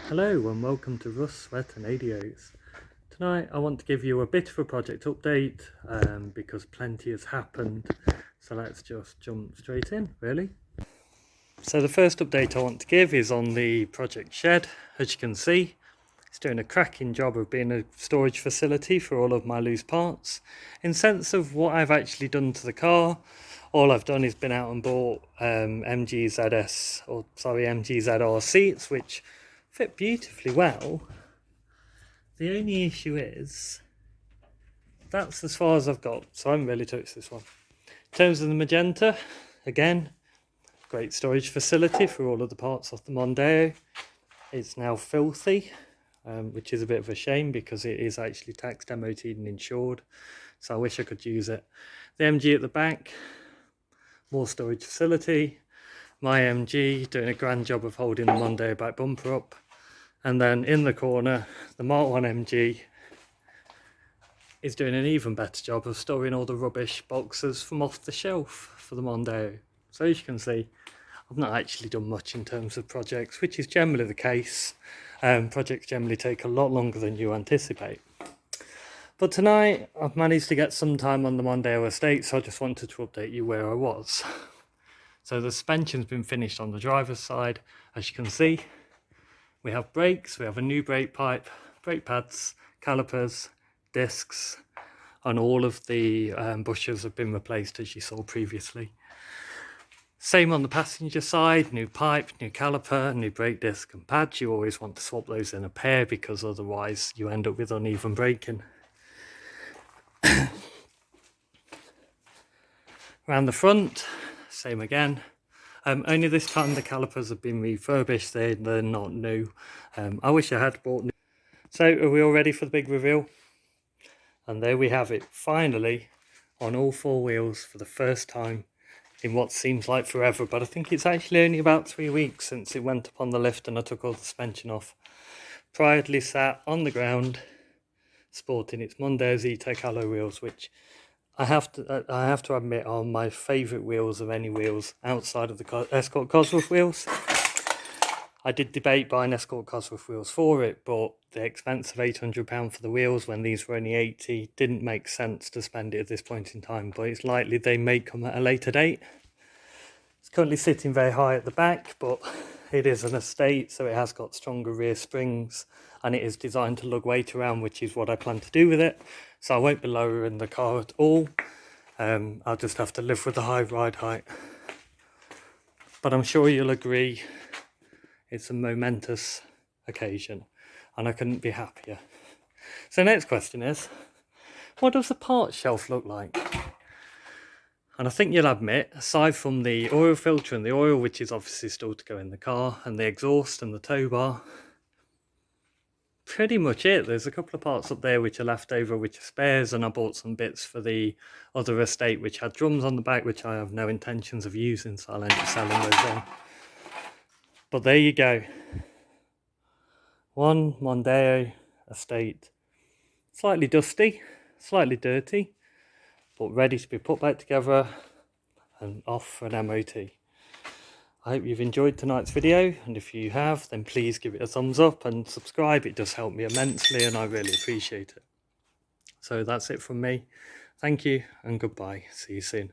Hello and welcome to RUSTSWEATANDADO'S. Tonight I want to give you a bit of a project update because plenty has happened, so let's just jump straight in really. So the first update I want to give is on the project shed. As you can see, it's doing a cracking job of being a storage facility for all of my loose parts. In sense of what I've actually done to the car, all I've done is been out and bought MGZR seats, which fit beautifully well. The only issue is that's as far as I've got, so I haven't really touched this one. In terms of the Magenta, again, great storage facility for all of the parts of the Mondeo. It's now filthy, which is a bit of a shame because it is actually taxed, MOT'd and insured, so I wish I could use it. The MG at the back, more storage facility. My MG doing a grand job of holding the Mondeo back bumper up. And then in the corner, the Mark 1 MG is doing an even better job of storing all the rubbish boxes from off the shelf for the Mondeo. So as you can see, I've not actually done much in terms of projects, which is generally the case. Projects generally take a lot longer than you anticipate. But tonight, I've managed to get some time on the Mondeo estate, so I just wanted to update you where I was. So the suspension's been finished on the driver's side, as you can see. We have brakes, we have a new brake pipe, brake pads, calipers, discs, and all of the bushers have been replaced as you saw previously. Same on the passenger side, new pipe, new caliper, new brake disc and pads. You always want to swap those in a pair because otherwise you end up with uneven braking. Around the front, same again. Only this time the calipers have been refurbished, they're not new. I wish I had bought new. So are we all ready for the big reveal? And there we have it, finally on all four wheels for the first time in what seems like forever, but I think it's actually only about 3 weeks since it went up on the lift and I took all the suspension off. Proudly sat on the ground sporting its Mondeo Z-Tech alloy wheels, which I have to admit are my favourite wheels of any wheels outside of the Escort Cosworth wheels. I did debate buying Escort Cosworth wheels for it, but the expense of £800 for the wheels when these were only 80 didn't make sense to spend it at this point in time, but it's likely they may come at a later date. It's currently sitting very high at the back, but it is an estate, so it has got stronger rear springs and it is designed to lug weight around, which is what I plan to do with it. So I won't be lowering the car at all. I'll just have to live with the high ride height. But I'm sure you'll agree it's a momentous occasion and I couldn't be happier. So next question is, what does the parts shelf look like? And I think you'll admit, aside from the oil filter and the oil, which is obviously still to go in the car, and the exhaust and the tow bar, pretty much it. There's a couple of parts up there which are left over, which are spares, and I bought some bits for the other estate which had drums on the back, which I have no intentions of using, so I'll end up selling those on. But there you go. One Mondeo estate. Slightly dusty, slightly dirty, but ready to be put back together and off for an MOT. I hope you've enjoyed tonight's video, and if you have, then please give it a thumbs up and subscribe. It does help me immensely and I really appreciate it. So that's it from me. Thank you and goodbye. See you soon.